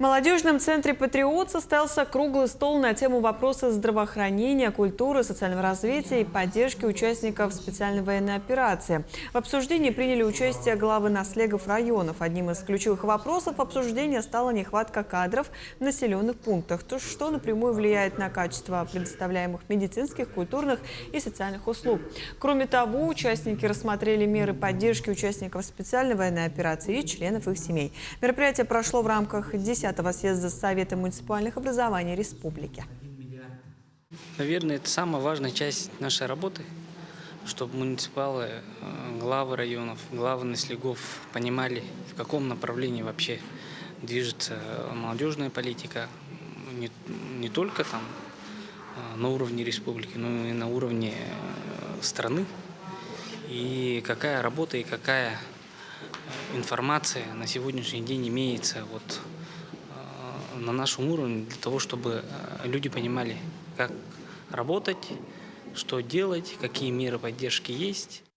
В молодежном центре «Патриот» состоялся круглый стол на тему вопросы здравоохранения, культуры, социального развития и поддержки участников специальной военной операции. В обсуждении приняли участие главы наслегов районов. Одним из ключевых вопросов обсуждения стала нехватка кадров в населенных пунктах, что напрямую влияет на качество предоставляемых медицинских, культурных и социальных услуг. Кроме того, участники рассмотрели меры поддержки участников специальной военной операции и членов их семей. Мероприятие прошло в рамках 10-го съезда Совета муниципальных образований республики. Наверное, это самая важная часть нашей работы, чтобы муниципалы, главы районов, главы наслегов понимали, в каком направлении вообще движется молодежная политика, не только там на уровне республики, но и на уровне страны. И какая работа и какая информация на сегодняшний день имеется на нашем уровне для того, чтобы люди понимали, как работать, что делать, какие меры поддержки есть.